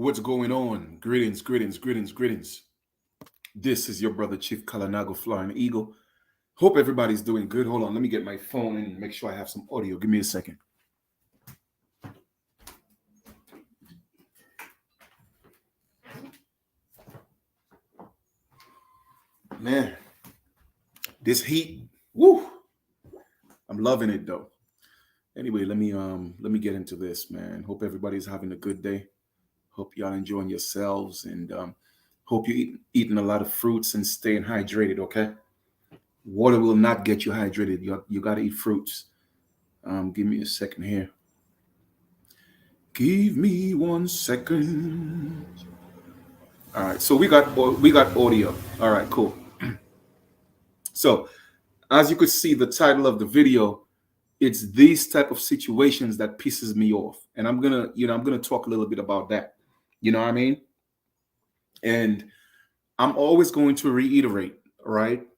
What's going on? Greetings, greetings, greetings, greetings. This is your brother Chief Kalanago Flying Eagle. Hope everybody's doing good. Hold on, let me get my phone and make sure I have some audio. Give me a second. Man, this heat, woo! I'm loving it though. Anyway, let me get into this, man. Hope everybody's having a good day. Hope y'all enjoying yourselves and hope you eating a lot of fruits and staying hydrated, okay? Water will not get you hydrated. You got to eat fruits. Give me a second here. Give me 1 second. All right, so we got audio. All right, cool. So as you could see, the title of the video, it's these type of situations that pisses me off, and I'm gonna talk a little bit about that. You know what I mean? And I'm always going to reiterate, right?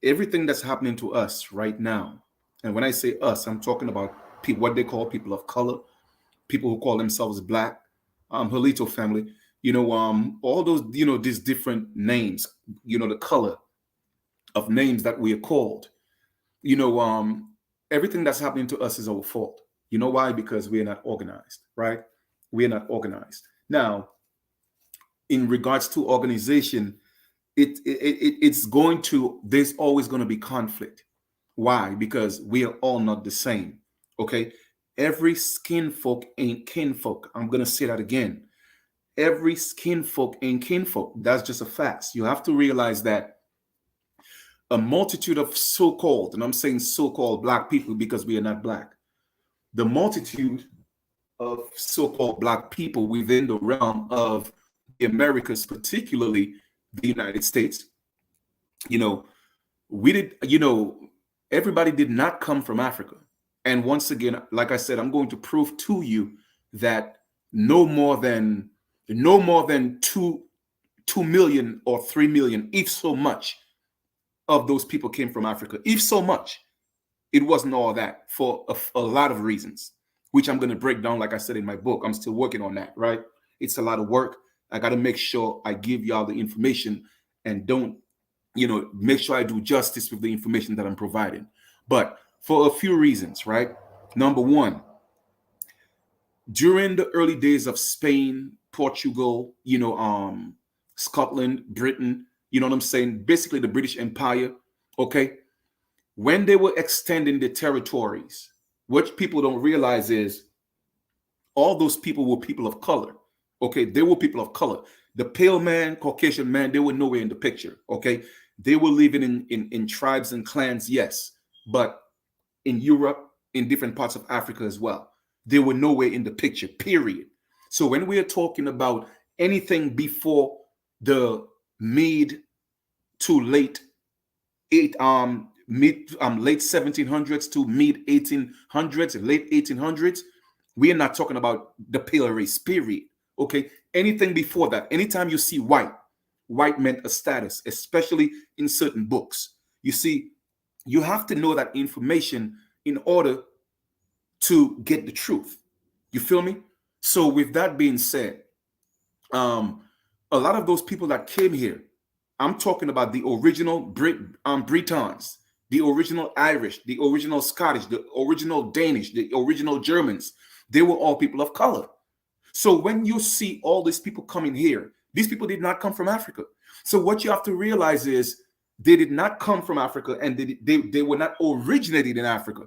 Everything that's happening to us right now, and when I say us, I'm talking about people, what they call people of color, people who call themselves black, Halito family, all those, these different names, the color of names that we are called, you know, everything that's happening to us is our fault. You know why? Because we are not organized, right? We are not organized. Now, in regards to organization, it's going to, there's always going to be conflict. Why? Because we are all not the same. Okay. Every skin folk ain't kinfolk. I'm going to say that again. Every skin folk ain't kinfolk. That's just a fact. You have to realize that a multitude of so-called, and I'm saying so-called black people because we are not black, the multitude of so-called black people within the realm of the Americas, particularly the United States, we did, everybody did not come from Africa. And once again, like I said, I'm going to prove to you that no more than 2 million or 3 million, if so much, of those people came from Africa. If so much, it wasn't all that for a lot of reasons, which I'm going to break down. Like I said in my book, I'm still working on that, right? It's a lot of work. I got to make sure I give y'all the information and don't, make sure I do justice with the information that I'm providing. But for a few reasons, right? Number one, during the early days of Spain, Portugal, Scotland, Britain, you know what I'm saying? Basically the British Empire, okay? When they were extending the territories, what people don't realize is all those people were people of color, okay? They were people of color. The pale man, Caucasian man, they were nowhere in the picture, okay? They were living in tribes and clans, yes, but in Europe, in different parts of Africa as well, they were nowhere in the picture, period. So when we are talking about anything before the mid to late late 1700s to mid 1800s, late 1800s, we are not talking about the pale race, period. Okay, anything before that, anytime you see white meant a status, especially in certain books. You see, you have to know that information in order to get the truth. You feel me? So with that being said, a lot of those people that came here, I'm talking about the original Britons, the original Irish, the original Scottish, the original Danish, the original Germans. They were all people of color. So when you see all these people coming here, these people did not come from Africa. So what you have to realize is they did not come from Africa, and they were not originated in Africa.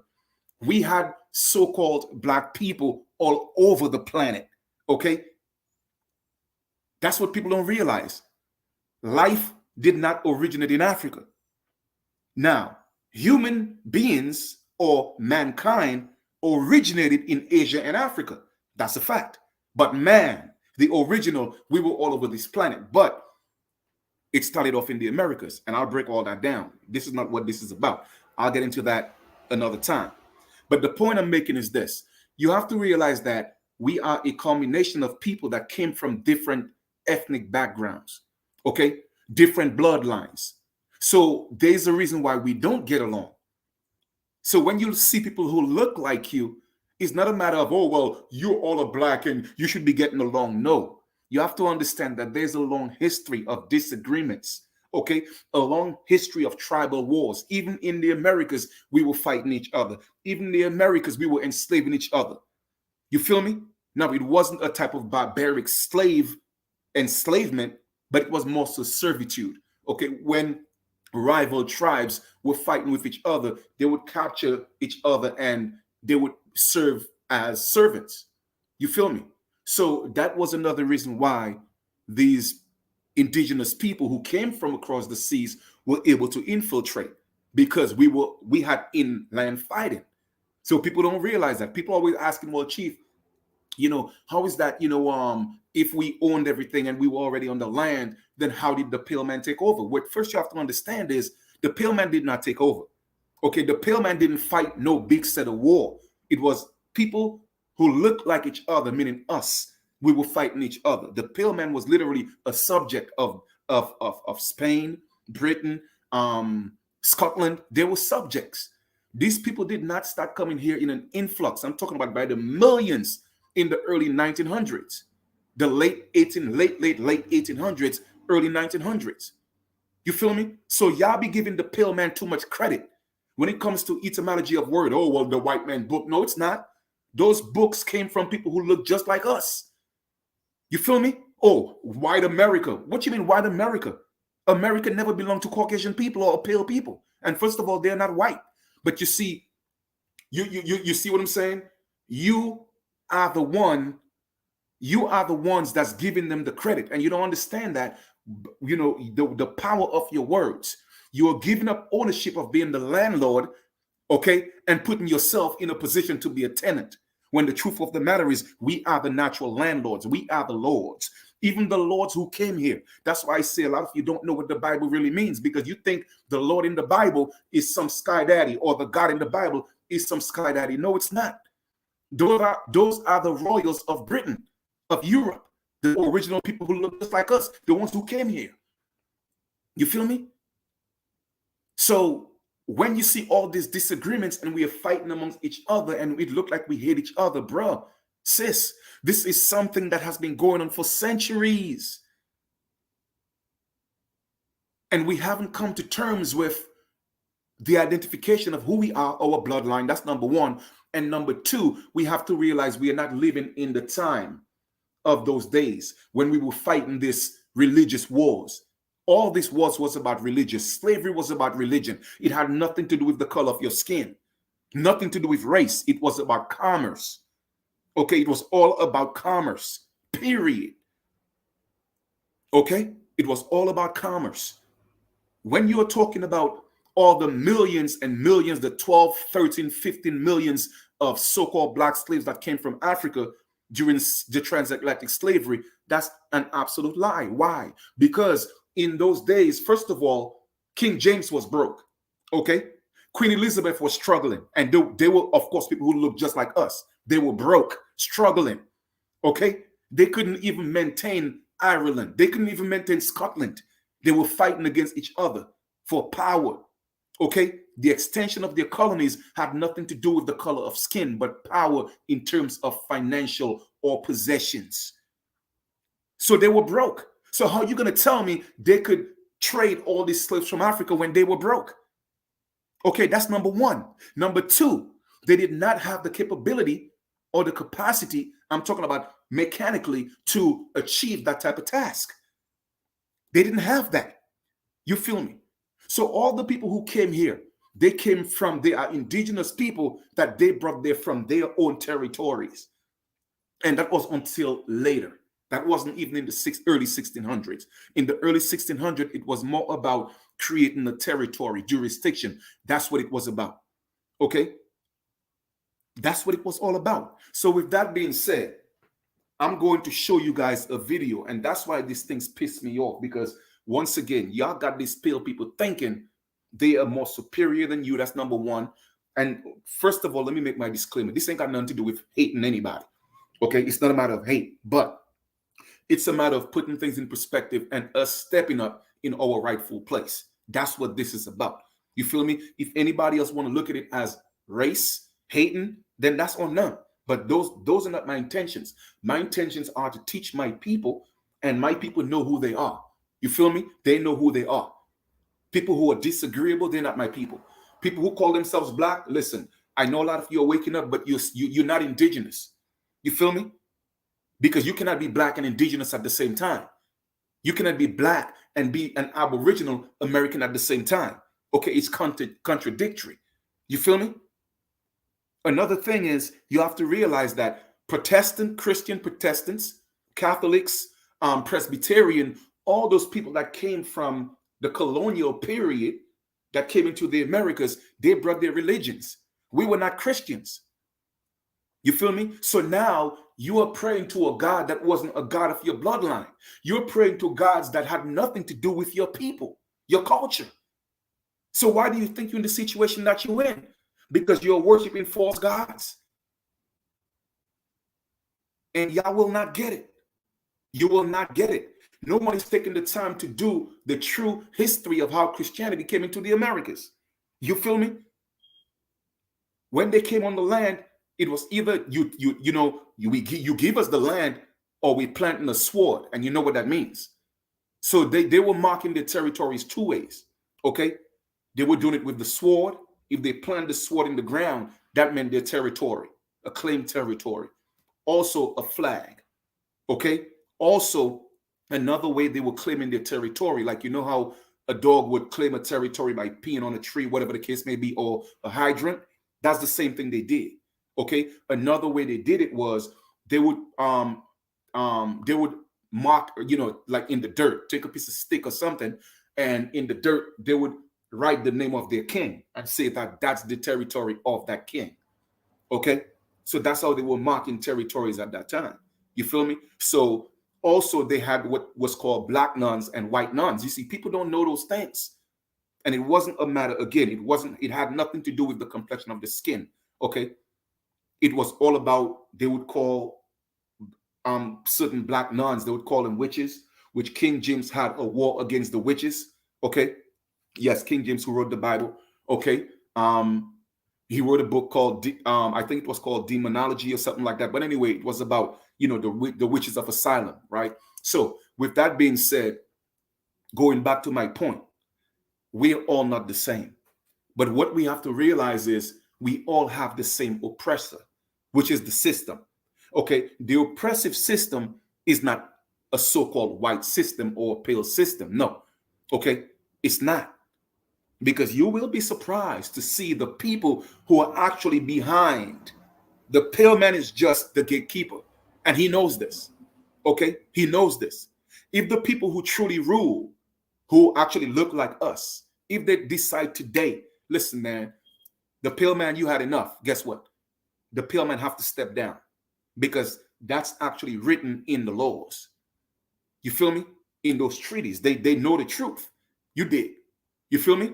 We had so-called black people all over the planet, okay? That's what people don't realize. Life did not originate in Africa. Now, human beings or mankind originated in Asia and Africa. That's a fact. But man, the original, we were all over this planet. But it started off in the Americas, and I'll break all that down. This is not what this is about. I'll get into that another time. But the point I'm making is this. You have to realize that we are a combination of people that came from different ethnic backgrounds, okay? Different bloodlines. So there's a reason why we don't get along. So when you see people who look like you, it's not a matter of, oh, well, you're all a black and you should be getting along. No. You have to understand that there's a long history of disagreements, okay? A long history of tribal wars. Even in the Americas, we were fighting each other. Even in the Americas, we were enslaving each other. You feel me? Now, it wasn't a type of barbaric slave enslavement, but it was more so servitude. Okay, when rival tribes were fighting with each other, they would capture each other and they would serve as servants. You feel me? So that was another reason why these indigenous people who came from across the seas were able to infiltrate, because we had inland fighting. So people don't realize that. People always asking, well, Chief, how is that, if we owned everything and we were already on the land, then how did the Pale Man take over? What first you have to understand is the Pale Man did not take over. Okay, the Pale Man didn't fight no big set of war. It was people who looked like each other, meaning us. We were fighting each other. The Pale Man was literally a subject of Spain, Britain, Scotland. They were subjects. These people did not start coming here in an influx. I'm talking about by the millions in the early 1900s, the late 1800s, early 1900s. You feel me? So y'all be giving the Pale Man too much credit when it comes to etymology of word. Oh, well, the white man book. No, it's not. Those books came from people who look just like us. You feel me? Oh, white America. What you mean white America? America never belonged to Caucasian people or pale people. And first of all, they're not white. But you see, you see what I'm saying? You are the ones that's giving them the credit. And you don't understand that, the power of your words. You are giving up ownership of being the landlord, okay, and putting yourself in a position to be a tenant. When the truth of the matter is, we are the natural landlords. We are the lords. Even the lords who came here. That's why I say a lot of you don't know what the Bible really means, because you think the Lord in the Bible is some sky daddy, or the God in the Bible is some sky daddy. No, it's not. Those are the royals of Britain, of Europe, the original people who look just like us, the ones who came here. You feel me? So when you see all these disagreements and we are fighting amongst each other and it look like we hate each other, bro, sis, this is something that has been going on for centuries. And we haven't come to terms with the identification of who we are, our bloodline. That's number one. And number two, we have to realize we are not living in the time of those days when we were fighting this religious wars. All this was about religious. Slavery was about religion. It had nothing to do with the color of your skin, nothing to do with race. It was about commerce. Okay, it was all about commerce, period. Okay, it was all about commerce. When you're talking about all the millions and millions, the 12, 13, 15 millions of so-called black slaves that came from Africa during the transatlantic slavery, that's an absolute lie. Why? Because in those days, first of all, King James was broke. Okay, Queen Elizabeth was struggling, and they were, of course, people who looked just like us. They were broke, struggling. Okay, they couldn't even maintain Ireland. They couldn't even maintain Scotland. They were fighting against each other for power. Okay, the extension of their colonies had nothing to do with the color of skin, but power in terms of financial or possessions. So they were broke. So how are you going to tell me they could trade all these slaves from Africa when they were broke? Okay, that's number one. Number two, they did not have the capability or the capacity, I'm talking about mechanically, to achieve that type of task. They didn't have that. You feel me? So all the people who came here, they are indigenous people that they brought there from their own territories. And that was until later. That wasn't even in the early 1600s. In the early 1600s, it was more about creating a territory, jurisdiction. That's what it was about. Okay? That's what it was all about. So with that being said, I'm going to show you guys a video. And that's why these things piss me off. Because once again, y'all got these pale people thinking they are more superior than you. That's number one. And first of all, let me make my disclaimer. This ain't got nothing to do with hating anybody. Okay? It's not a matter of hate. But it's a matter of putting things in perspective and us stepping up in our rightful place. That's what this is about. You feel me? If anybody else want to look at it as race, hating, then that's on them. But those are not my intentions. My intentions are to teach my people And my people know who they are. You feel me? They know who they are. People who are disagreeable, they're not my people. People who call themselves black, listen, I know a lot of you are waking up, but you're not indigenous. You feel me? Because you cannot be black and indigenous at the same time. You cannot be black and be an Aboriginal American at the same time. Okay, it's contradictory. You feel me? Another thing is you have to realize that Christian Protestants, Catholics, Presbyterian, all those people that came from the colonial period that came into the Americas, they brought their religions. We were not Christians. You feel me? So now you are praying to a God that wasn't a God of your bloodline. You're praying to gods that had nothing to do with your people, your culture. So why do you think you're in the situation that you're in? Because you're worshiping false gods. And y'all will not get it. You will not get it. No one is taking the time to do the true history of how Christianity came into the Americas. You feel me? When they came on the land, it was either you give us the land or we plant in a sword, and you know what that means. So they were marking their territories two ways. Okay, they were doing it with the sword. If they planted the sword in the ground, that meant their territory, a claimed territory. Also a flag. Okay. Also another way they were claiming their territory, like you know how a dog would claim a territory by peeing on a tree, whatever the case may be, or a hydrant. That's the same thing they did. Okay. Another way they did it was they would mark, like in the dirt, take a piece of stick or something, and in the dirt they would write the name of their king and say that that's the territory of that king. Okay. So that's how they were marking territories at that time. You feel me? So also they had what was called black nuns and white nuns. You see, people don't know those things. And it wasn't a matter, again, it had nothing to do with the complexion of the skin. Okay. It was all about, they would call certain black nuns, they would call them witches, which King James had a war against the witches. Okay. Yes, King James, who wrote the Bible. Okay. He wrote a book called, I think it was called Demonology or something like that. But anyway, it was about, the witches of Asylum, right? So with that being said, going back to my point, we're all not the same. But what we have to realize is we all have the same oppressor, which is the system. Okay. The oppressive system is not a so-called white system or a pale system. No. Okay. It's not. Because you will be surprised to see the people who are actually behind. The pale man is just the gatekeeper, and he knows this. Okay, he knows this. If the people who truly rule, who actually look like us, if they decide today, listen, man, the pale man, you had enough. Guess what? The pale man have to step down, because that's actually written in the laws. You feel me? In those treaties, they know the truth. You did. You feel me?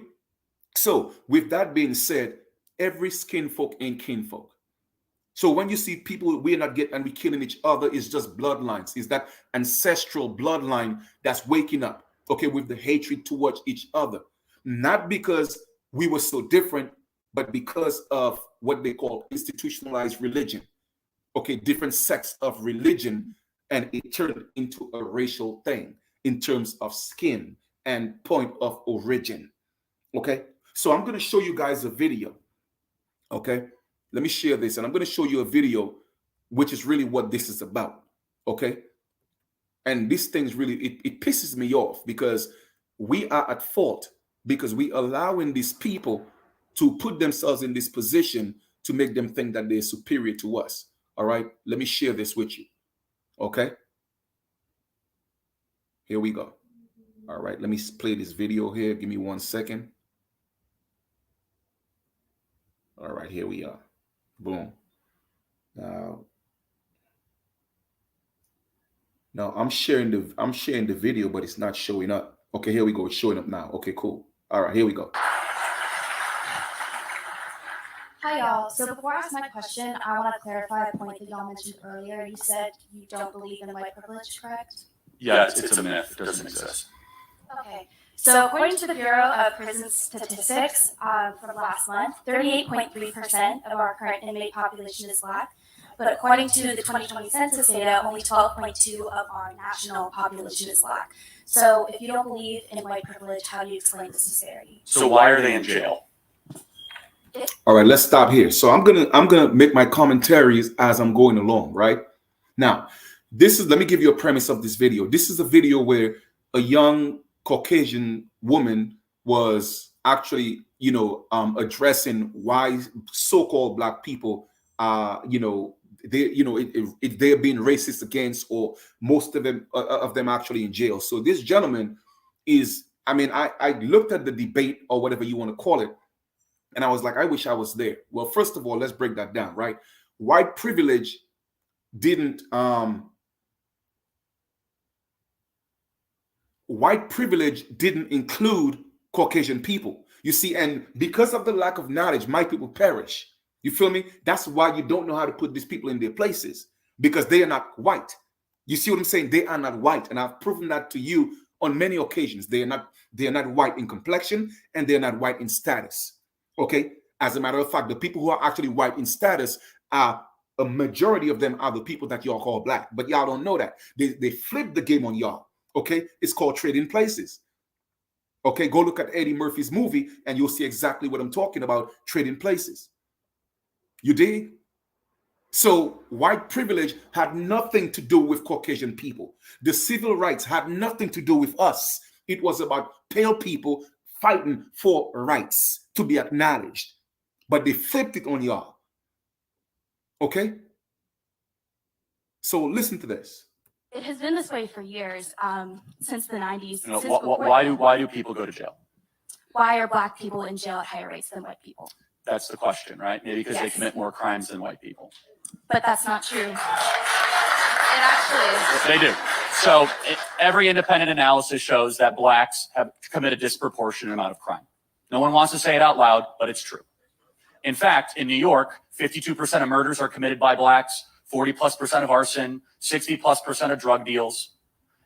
So with that being said, every skin folk ain't kinfolk. So when you see people we're not getting and we killing each other, it's just bloodlines. It's that ancestral bloodline that's waking up, okay, with the hatred towards each other. Not because we were so different, but because of what they call institutionalized religion. Okay, different sects of religion, and it turned into a racial thing in terms of skin and point of origin. Okay. So I'm going to show you guys a video. Okay. Let me share this, and I'm going to show you a video, which is really what this is about. Okay. And this thing's really, it pisses me off, because we are at fault, because we allowing these people to put themselves in this position to make them think that they're superior to us. All right. Let me share this with you. Okay. Here we go. All right. Let me play this video here. Give me 1 second. All right, here we are. Boom. Now I'm sharing the video, but it's not showing up. Okay, here we go. It's showing up now. Okay, cool. All right, here we go. Hi, y'all. So before I ask my question, I want to clarify a point that y'all mentioned earlier. You said you don't believe in white privilege, correct? Yeah, it's a myth. It doesn't exist. Okay. So according to the Bureau of Prison Statistics from last month, 38.3% of our current inmate population is Black. but according to the 2020 census data, only 12.2 of our national population is Black. So if you don't believe in white privilege, how do you explain this disparity? So why are they in jail? All right, let's stop here. So I'm gonna make my commentaries as I'm going along, right? Now, let me give you a premise of this video. This is a video where a young Caucasian woman was actually, addressing why so-called Black people, they're being racist against, or most of them actually in jail. So this gentleman is, I looked at the debate, or whatever you want to call it, and I was like, I wish I was there. Well, first of all, let's break that down, right? White privilege didn't include Caucasian people. You see, and because of the lack of knowledge, my people perish. You feel me? That's why you don't know how to put these people in their places, because they are not white. You see what I'm saying? They are not white, and I've proven that to you on many occasions. They are not white in complexion, and they are not white in status. Okay, as a matter of fact, the people who are actually white in status are a majority of them are the people that y'all call Black, but y'all don't know that. They flipped the game on y'all. Okay, it's called trading places. Okay, go look at Eddie Murphy's movie and you'll see exactly what I'm talking about, trading places. You dig? So white privilege had nothing to do with Caucasian people. The civil rights had nothing to do with us. It was about pale people fighting for rights to be acknowledged, but they flipped it on y'all. Okay? So listen to this. It has been this way for years, since the 90s. Why do people go to jail? Why are Black people in jail at higher rates than white people? That's the question, right? Maybe because they commit more crimes than white people. But that's not true. It actually is. They do. So every independent analysis shows that Blacks have committed a disproportionate amount of crime. No one wants to say it out loud, but it's true. In fact, in New York, 52% of murders are committed by Blacks, 40+% of arson, 60+% of drug deals.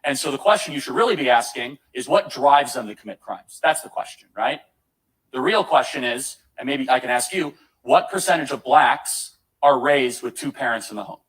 And so the question you should really be asking is, what drives them to commit crimes? That's the question, right? The real question is, and maybe I can ask you, what percentage of Blacks are raised with two parents in the home?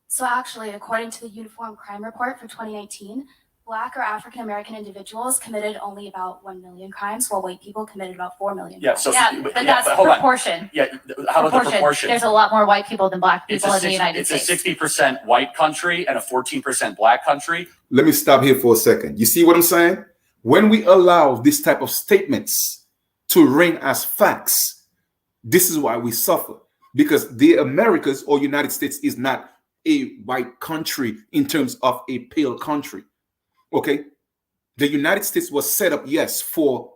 So actually, according to the Uniform Crime Report for 2019, Black or African American individuals committed only about 1 million crimes, while white people committed about 4 million. Yeah, so But that's proportion. Yeah, how about the proportion? There's a lot more white people than Black people in the United States. It's a 60% white country and a 14% Black country. Let me stop here for a second. You see what I'm saying? When we allow this type of statements to ring as facts, this is why we suffer. Because the Americas or United States is not a white country in terms of a pale country. Okay, the United States was set up, yes, for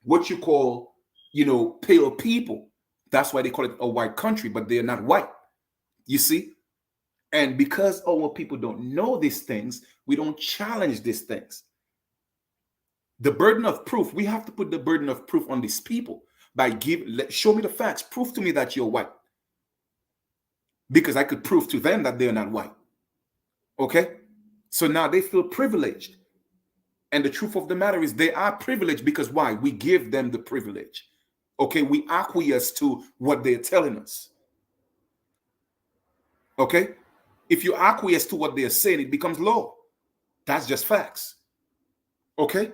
what you call, pale people. That's why they call it a white country, but they're not white. You see? And because our people don't know these things, we don't challenge these things. The burden of proof, we have to put the burden of proof on these people by show me the facts, prove to me that you're white. Because I could prove to them that they're not white. Okay? So now they feel privileged. And the truth of the matter is they are privileged because why? We give them the privilege. Okay? We acquiesce to what they're telling us. Okay? If you acquiesce to what they're saying, it becomes law. That's just facts. Okay?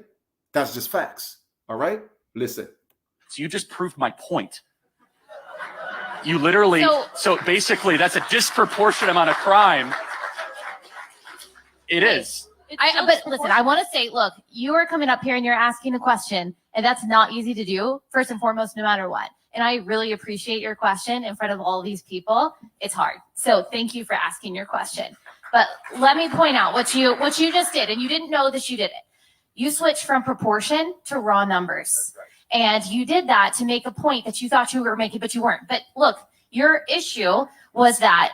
That's just facts. All right? Listen. So you just proved my point. You literally, so basically that's a disproportionate amount of crime. It is. But listen, I want to say, look, you are coming up here and you're asking a question, and that's not easy to do, first and foremost, no matter what. And I really appreciate your question in front of all these people. It's hard. So thank you for asking your question. But let me point out what you just did, and you didn't know that you did it. You switched from proportion to raw numbers. And you did that to make a point that you thought you were making, but you weren't. But look, your issue was that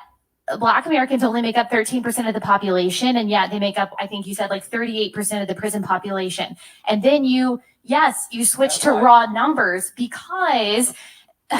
Black Americans only make up 13% of the population, and yet they make up, I think you said, like 38% of the prison population. And then you switched to raw numbers because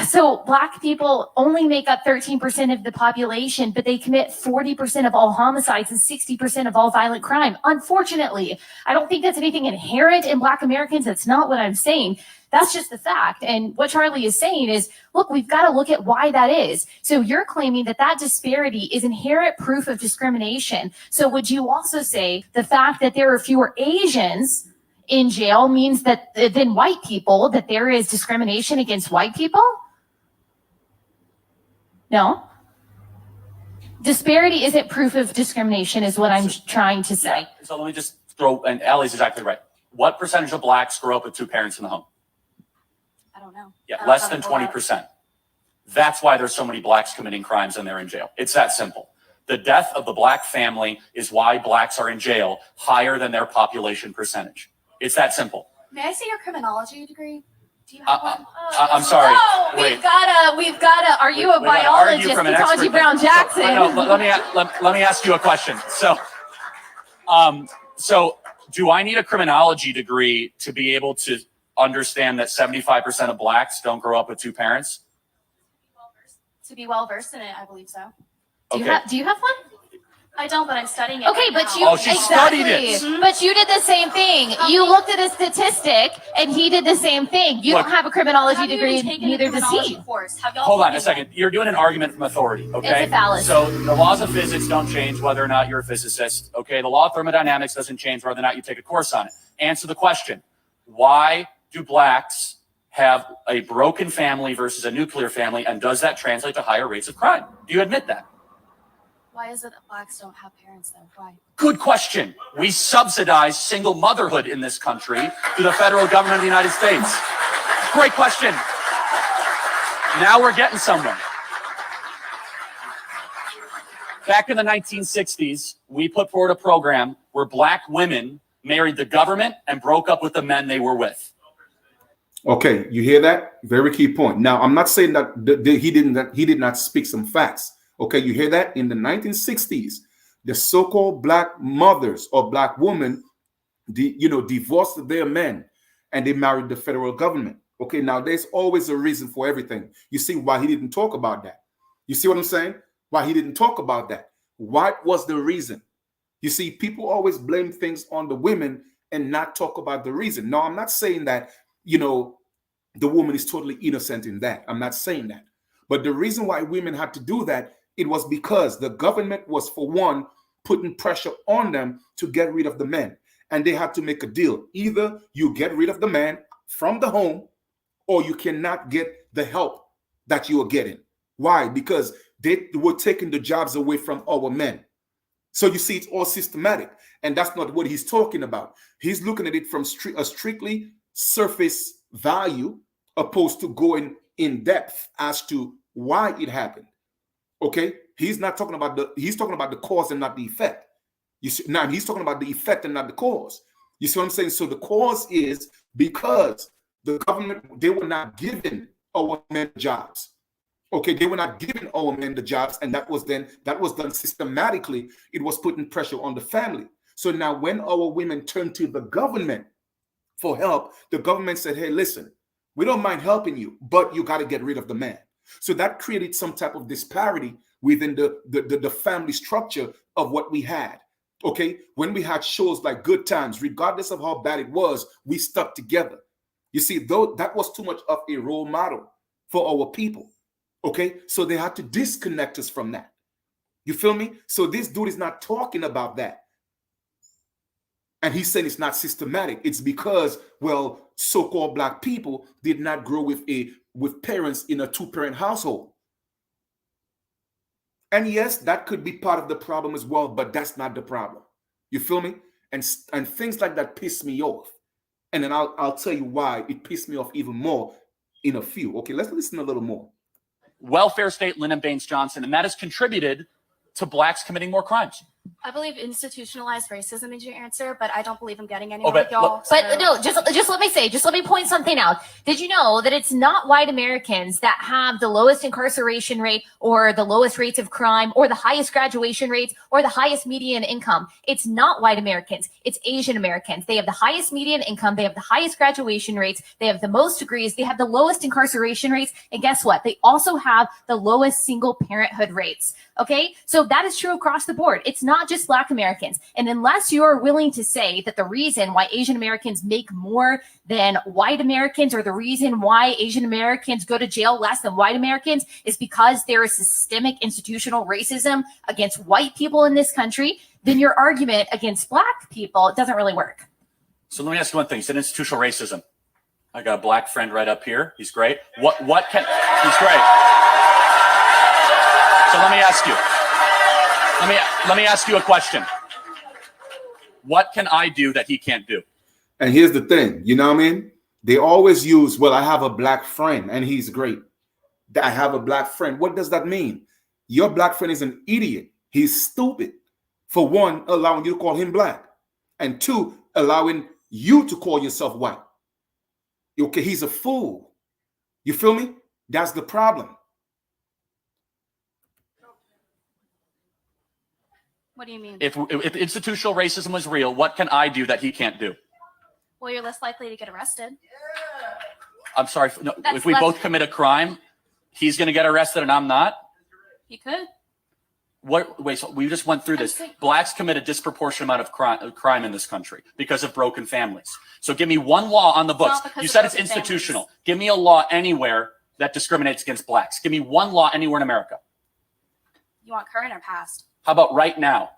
So black people only make up 13% of the population, but they commit 40% of all homicides and 60% of all violent crime. Unfortunately, I don't think that's anything inherent in black Americans. That's not what I'm saying. That's just the fact. And what Charlie is saying is, look, we've got to look at why that is. So you're claiming that that disparity is inherent proof of discrimination. So would you also say the fact that there are fewer Asians in jail means that than white people, that there is discrimination against white people? No. Disparity isn't proof of discrimination is what I'm trying to say. So let me just throw, and Allie's exactly right. What percentage of blacks grow up with two parents in the home? I don't know. Yeah, less than 20%. That's why there's so many blacks committing crimes and they're in jail. It's that simple. The death of the black family is why blacks are in jail higher than their population percentage. It's that simple. May I see your criminology degree? Do you have one? I'm sorry. Oh, Wait. we've gotta, are you a We gotta argue biologist, from an Ketanji expert. Brown Jackson? No, let me ask you a question. So do I need a criminology degree to be able to understand that 75% of blacks don't grow up with two parents? To be well versed in it, I believe so. Okay. Do you have one? I don't, but I'm studying it. Okay, right but now. you Oh, she studied it. But you did the same thing. You looked at a statistic, and he did the same thing. You Look, don't have a criminology Have you degree, even taken neither a does criminology he. course? Have y'all Hold on taken a second. one? You're doing an argument from authority, okay? It's a fallacy. So the laws of physics don't change whether or not you're a physicist, okay? The law of thermodynamics doesn't change whether or not you take a course on it. Answer the question. Why do blacks have a broken family versus a nuclear family, and does that translate to higher rates of crime? Do you admit that? Why is it that blacks don't have parents though? Why? Good question. We subsidize single motherhood in this country through the federal government of the United States. Great question. Now we're getting somewhere. Back in the 1960s, we put forward a program where black women married the government and broke up with the men they were with. Okay, you hear that? Very key point. Now, I'm not saying that he did not speak some facts. Okay, you hear that? In the 1960s, the so-called black mothers or black women, divorced their men and they married the federal government. Okay, now there's always a reason for everything. You see why he didn't talk about that? You see what I'm saying? Why he didn't talk about that? What was the reason? You see, people always blame things on the women and not talk about the reason. No, I'm not saying that, the woman is totally innocent in that. I'm not saying that. But the reason why women had to do that, it was because the government was, for one, putting pressure on them to get rid of the men. And they had to make a deal. Either you get rid of the man from the home, or you cannot get the help that you are getting. Why? Because they were taking the jobs away from our men. So you see, it's all systematic. And that's not what he's talking about. He's looking at it from a strictly surface value, opposed to going in depth as to why it happened. Okay, he's talking about the cause and not the effect. You see, now he's talking about the effect and not the cause. You see what I'm saying? So the cause is because the government, they were not giving our men jobs. Okay, they were not giving our men the jobs, and that was done systematically. It was putting pressure on the family. So now when our women turned to the government for help, the government said, hey, listen, we don't mind helping you, but you got to get rid of the man. So that created some type of disparity within the family structure of what we had. Okay, when we had shows like Good Times, regardless of how bad it was, we stuck together. You see, though that was too much of a role model for our people. Okay, so they had to disconnect us from that. You feel me? So this dude is not talking about that. And he said it's not systematic. It's because, well, so-called black people did not grow with parents in a two-parent household. And yes, that could be part of the problem as well, but that's not the problem. You feel me? And things like that piss me off. And then I'll tell you why it pissed me off even more in a few. Okay, let's listen a little more. Welfare state, Lyndon Baines Johnson, and that has contributed to blacks committing more crimes. I believe institutionalized racism is your answer, but I don't believe I'm getting Oh, anywhere but with y'all. But so- no, just let me point something out. Did you know that it's not white Americans that have the lowest incarceration rate or the lowest rates of crime or the highest graduation rates or the highest median income? It's not white Americans. It's Asian Americans. They have the highest median income. They have the highest graduation rates. They have the most degrees. They have the lowest incarceration rates. And guess what? They also have the lowest single parenthood rates. Okay. So that is true across the board. It's not just Black Americans. And unless you are willing to say that the reason why Asian Americans make more than white Americans, or the reason why Asian Americans go to jail less than white Americans, is because there is systemic institutional racism against white people in this country, then your argument against Black people doesn't really work. So let me ask you one thing. You said institutional racism. I got a Black friend right up here. He's great. He's great. So let me ask you. Let me ask you a question. What can I do that he can't do? And here's the thing, you know what I mean? They always use, well, I have a Black friend and he's great. I have a Black friend. What does that mean? Your Black friend is an idiot. He's stupid. For one, allowing you to call him Black. And two, allowing you to call yourself white. Okay, he's a fool. You feel me? That's the problem. What do you mean? If institutional racism was real, what can I do that he can't do? Well, you're less likely to get arrested. I'm sorry. No, That's if we less- both commit a crime, he's going to get arrested and I'm not? You could. Wait, so we just went through this. Blacks commit a disproportionate amount of crime in this country because of broken families. So give me one law on the books. not because You of said it's broken institutional. families. Give me a law anywhere that discriminates against Blacks. Give me one law anywhere in America. You want current or past? How about right now?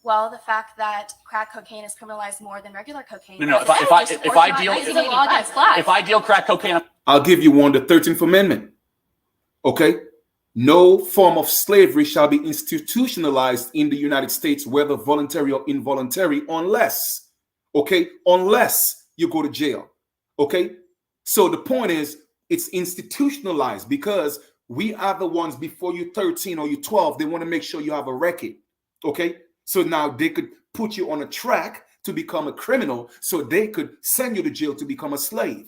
Well, the fact that crack cocaine is criminalized more than regular cocaine. No, That's if I disproportionate deal- racism law against Blacks. If I deal crack cocaine, I'll give you one, the 13th Amendment. Okay? No form of slavery shall be institutionalized in the United States, whether voluntary or involuntary, unless you go to jail. Okay? So the point is, it's institutionalized because we are the ones before you 13 or you 12, they want to make sure you have a record. Okay? So now they could put you on a track to become a criminal so they could send you to jail to become a slave.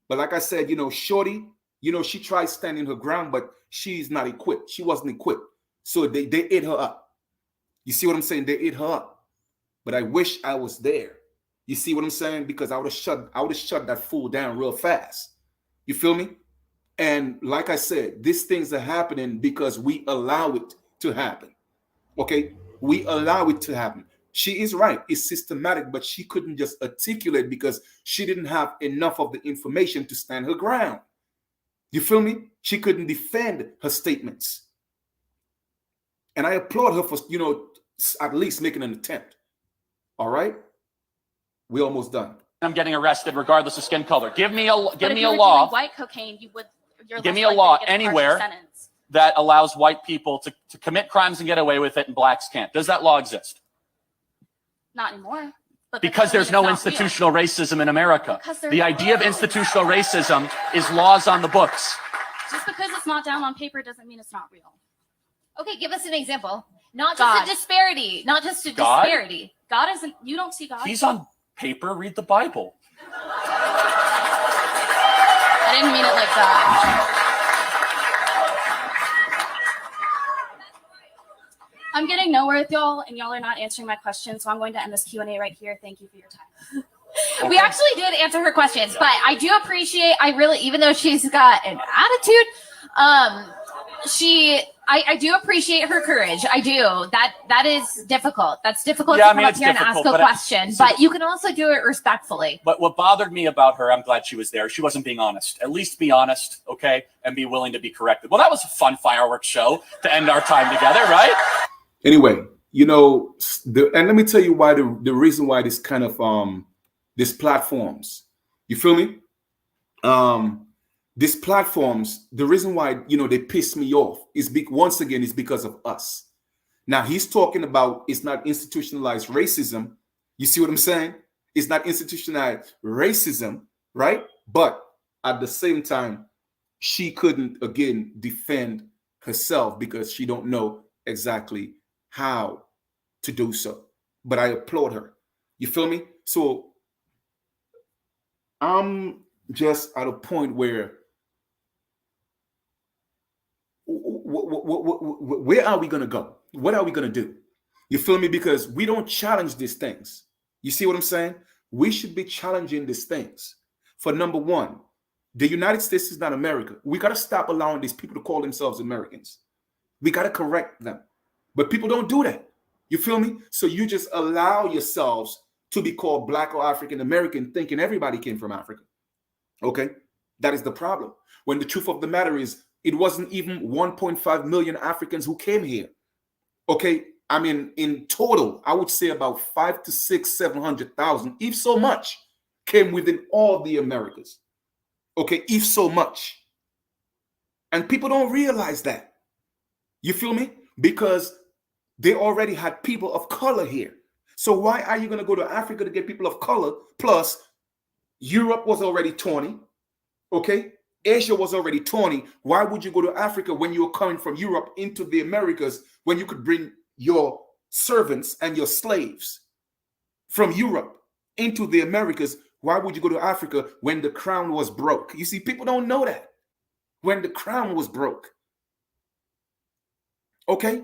But like I said, Shorty, she tried standing her ground, but she's not equipped. She wasn't equipped. So they ate her up. You see what I'm saying? They ate her up. But I wish I was there. You see what I'm saying? Because I would have shut that fool down real fast. You feel me? And like I said, these things are happening because we allow it to happen. Okay? We allow it to happen. She is right. It's systematic, but she couldn't just articulate because she didn't have enough of the information to stand her ground. You feel me? She couldn't defend her statements. And I applaud her for, at least making an attempt. All right? We're almost done. I'm getting arrested regardless of skin color. Give me a But if you were law doing white cocaine, you're Give less me a likely law to get a harsher anywhere. sentence. that allows white people to commit crimes and get away with it and Blacks can't. Does that law exist? Not anymore. But that Because doesn't there's mean no it's not real. institutional racism in America. Because there's The idea of institutional racism is laws on the books. Just because it's not down on paper doesn't mean it's not real. Okay, give us an example. Not God. just a disparity. Not just a God? disparity. God isn't. You don't see God. He's on paper. Read the Bible. I didn't mean it like that. I'm getting nowhere with y'all, and y'all are not answering my question, so I'm going to end this Q&A right here. Thank you for your time. We actually did answer her questions, but I do appreciate, even though she's got an attitude, I do appreciate her courage. I do. That is difficult. That's difficult Yeah, to I come mean, up it's here and ask difficult, a but question, but you can also do it respectfully. But what bothered me about her, I'm glad she was there. She wasn't being honest. At least be honest, okay? And be willing to be corrected. Well, that was a fun fireworks show to end our time together, right? Anyway, and let me tell you why the reason why this kind of these platforms, you feel me? These platforms, the reason why they piss me off is once again is because of us. Now he's talking about it's not institutionalized racism. You see what I'm saying? It's not institutionalized racism, right? But at the same time, she couldn't again defend herself because she don't know exactly how to do so. But I applaud her. You feel me? So I'm just at a point where where are we going to go? What are we going to do? You feel me? Because we don't challenge these things. You see what I'm saying? We should be challenging these things. For number one, the United States is not America. We got to stop allowing these people to call themselves Americans. We got to correct them. But people don't do that. You feel me? So you just allow yourselves to be called Black or African American, thinking everybody came from Africa. Okay? That is the problem. When the truth of the matter is, it wasn't even 1.5 million Africans who came here. Okay? I mean, in total, I would say about 5 to 6, 700,000, if so much, came within all the Americas. Okay? If so much. And people don't realize that. You feel me? Because they already had people of color here. So why are you going to go to Africa to get people of color? Plus, Europe was already 20. Okay? Asia was already 20. Why would you go to Africa when you were coming from Europe into the Americas when you could bring your servants and your slaves from Europe into the Americas? Why would you go to Africa when the crown was broke? You see, people don't know that. When the crown was broke. Okay?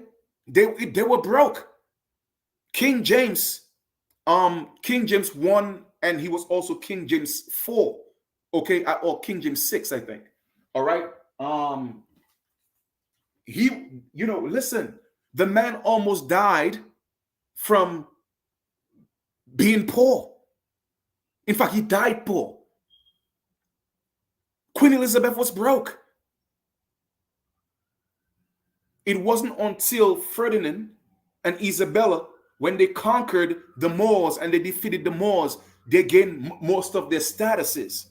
They were broke. King James 1, and he was also King James 4. Okay, or King James 6, I think. All right. Listen, the man almost died from being poor. In fact, he died poor. Queen Elizabeth was broke. It wasn't until Ferdinand and Isabella, when they conquered the Moors and they defeated the Moors, they gained most of their statuses.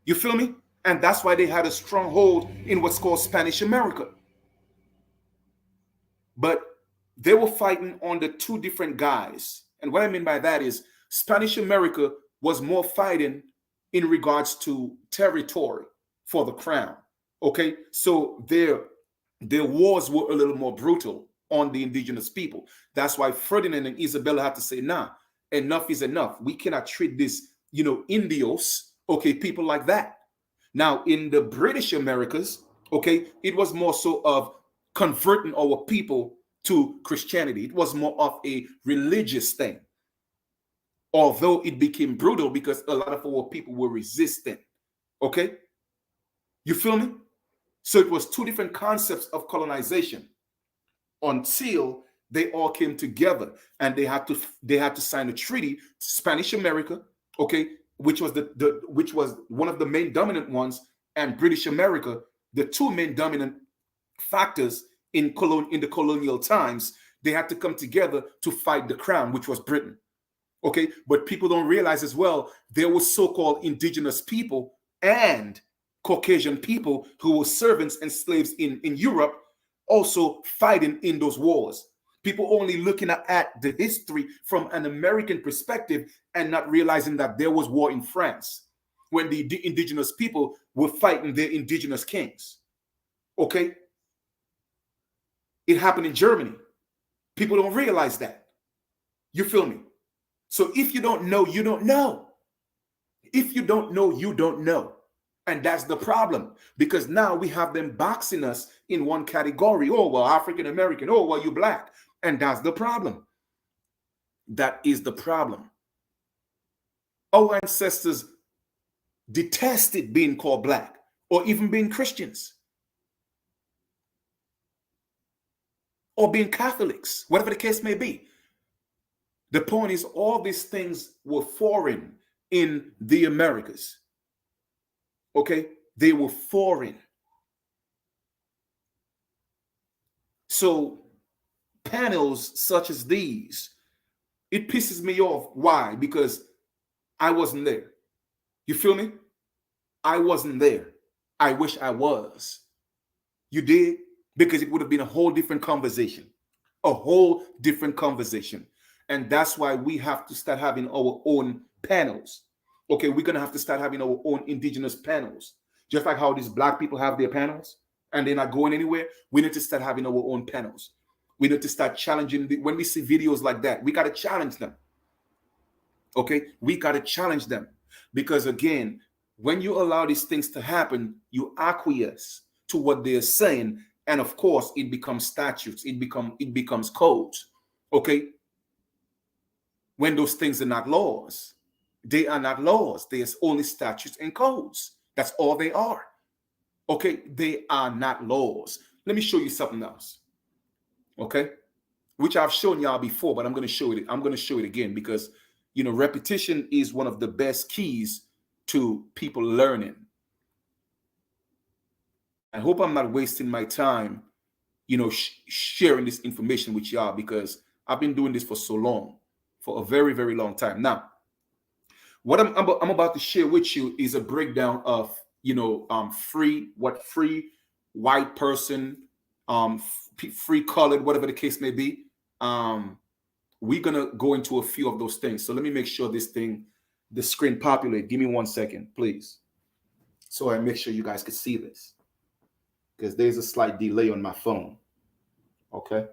You feel me? And that's why they had a stronghold in what's called Spanish America. But they were fighting under two different guys. And what I mean by that is Spanish America was more fighting in regards to territory for the crown. Okay? So their wars were a little more brutal on the indigenous people. That's why Ferdinand and Isabella had to say, nah, enough is enough. We cannot treat this, indios, okay, people like that. Now, in the British Americas, okay, it was more so of converting our people to Christianity. It was more of a religious thing. Although it became brutal because a lot of our people were resistant. Okay? You feel me? So it was two different concepts of colonization until they all came together and they had to sign a treaty, Spanish America, okay, which was which was one of the main dominant ones, and British America, the two main dominant factors in the colonial times. They had to come together to fight the crown, which was Britain. Okay, but people don't realize as well, there were so-called indigenous people and Caucasian people who were servants and slaves in Europe also fighting in those wars. People only looking at the history from an American perspective and not realizing that there was war in France when the indigenous people were fighting their indigenous kings. Okay? It happened in Germany. People don't realize that. You feel me? So if you don't know, you don't know. If you don't know, you don't know. And that's the problem, because now we have them boxing us in one category. Oh, well, African American. Oh, well, you black. And that's the problem. That is the problem. Our ancestors detested being called black or even being Christians or being Catholics, whatever the case may be. The point is, all these things were foreign in the Americas. Okay? They were foreign. So panels such as these, it pisses me off. Why? Because I wasn't there. You feel me? I wasn't there. I wish I was. You did? Because it would have been a whole different conversation. A whole different conversation. And that's why we have to start having our own panels. Okay, we're going to have to start having our own indigenous panels. Just like how these black people have their panels and they're not going anywhere. We need to start having our own panels. We need to start challenging. When we see videos like that, we got to challenge them. Okay, we got to challenge them, because again, when you allow these things to happen, you acquiesce to what they're saying, and of course, it becomes statutes. It becomes codes. Okay, when those things are not laws, they are not laws. There's only statutes and codes. That's all they are. Okay, they are not laws. Let me show you something else. Okay, which I've shown y'all before, but I'm going to show it. I'm going to show it again, because you know, repetition is one of the best keys to people learning. I hope I'm not wasting my time, you know, sharing this information with y'all, because I've been doing this for so long, for a very, very long time. Now, what I'm about to share with you is a breakdown of, you know, free white person, free colored, whatever the case may be. We're gonna go into a few of those things. So let me make sure the screen populate. Give me 1 second, please. So I make sure you guys can see this, because there's a slight delay on my phone. Okay.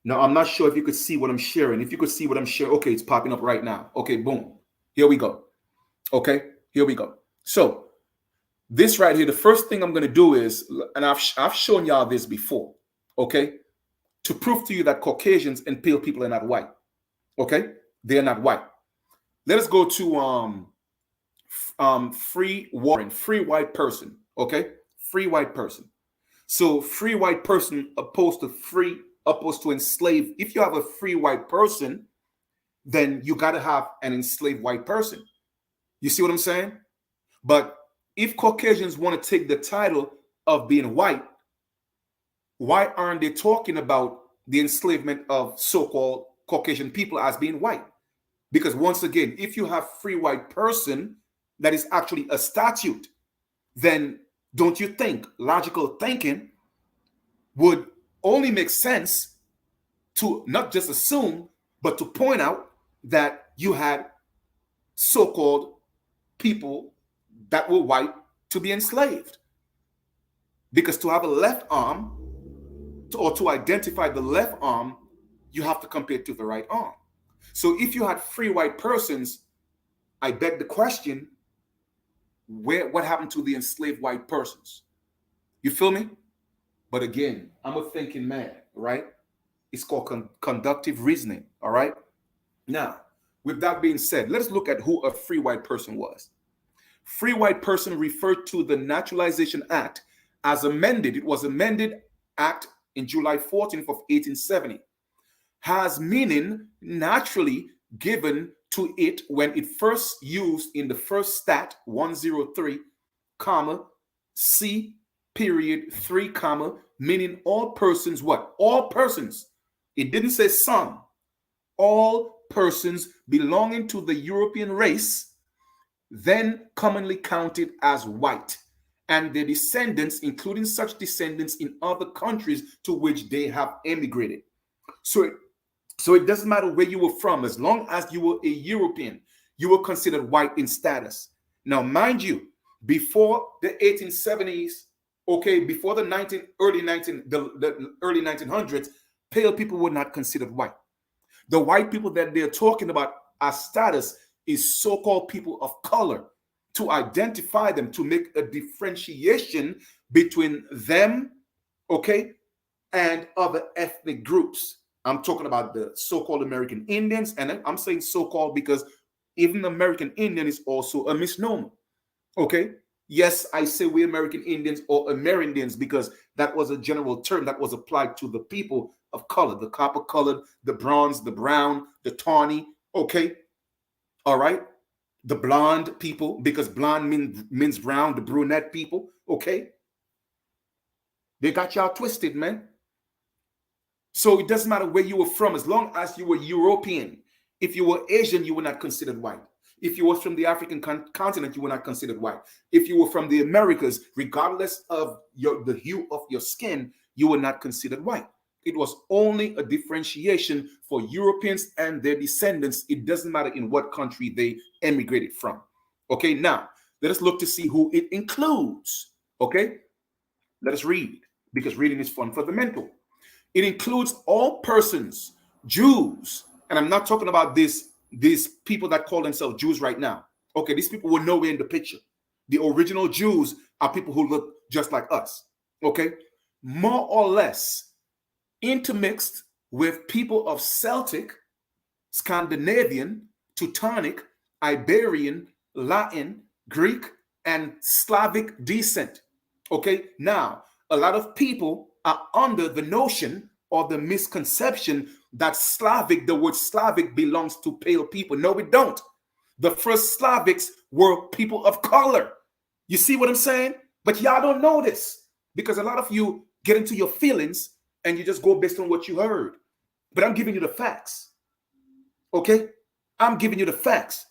Now, I'm not sure if you could see what I'm sharing. If you could see what I'm sharing, okay, it's popping up right now. Okay, boom. Here we go. Okay, here we go. So this right here, the first thing I'm going to do is, and I've shown y'all this before, okay, to prove to you that Caucasians and pale people are not white. Okay, they're not white. Let us go to free white person. Okay, free white person. So free white person opposed to enslaved. If you have a free white person, then you got to have an enslaved white person. You see what I'm saying? But if Caucasians want to take the title of being white, why aren't they talking about the enslavement of so-called Caucasian people as being white? Because once again, if you have free white person, that is actually a statute, then don't you think logical thinking would only make sense to not just assume, but to point out that you had so-called people that were white to be enslaved? Because to have a left arm, or to identify the left arm, you have to compare it to the right arm. So if you had free white persons, I beg the question, what happened to the enslaved white persons? You feel me? But again, I'm a thinking man, right? It's called conductive reasoning, all right? Now, with that being said, let's look at who a free white person was. Free white person referred to the Naturalization Act as amended. It was amended Act in July 14th of 1870. Has meaning naturally given to it when it first used in the first stat 103, comma, C period 3, comma, meaning all persons, what? All persons. It didn't say some. All persons belonging to the European race, then commonly counted as white, and their descendants, including such descendants in other countries to which they have emigrated. So it doesn't matter where you were from, as long as you were a European, you were considered white in status. Now, mind you, before the 1870s, okay, before the early 1900s, pale people were not considered white. The white people that they're talking about as status is so-called people of color, to identify them, to make a differentiation between them, okay, and other ethnic groups. I'm talking about the so-called American Indians, and I'm saying so-called because even American Indian is also a misnomer, okay? Yes, I say we American Indians or Amerindians because that was a general term that was applied to the people of color, the copper-colored, the bronze, the brown, the tawny, okay? All right? The blonde people, because blonde means brown, the brunette people, okay? They got y'all twisted, man. So it doesn't matter where you were from, as long as you were European. If you were Asian, you were not considered white. If you were from the African continent, you were not considered white. If you were from the Americas, regardless of the hue of your skin, you were not considered white. It was only a differentiation for Europeans and their descendants. It doesn't matter in what country they emigrated from. Okay, now let us look to see who it includes. Okay, let us read. because reading is fun for the mental. It includes all persons, Jews, and I'm not talking about these people that call themselves Jews right now. Okay, these people were nowhere in the picture. The original Jews are people who look just like us. Okay, more or less intermixed with people of Celtic, Scandinavian, Teutonic, Iberian, Latin, Greek, and Slavic descent. Okay, now a lot of people are under the notion or the misconception that Slavic, the word Slavic, belongs to pale people. No, we don't. The first Slavics were people of color. You see what I'm saying? But y'all don't know this because a lot of you get into your feelings and you just go based on what you heard. But I'm giving you the facts. Okay? I'm giving you the facts.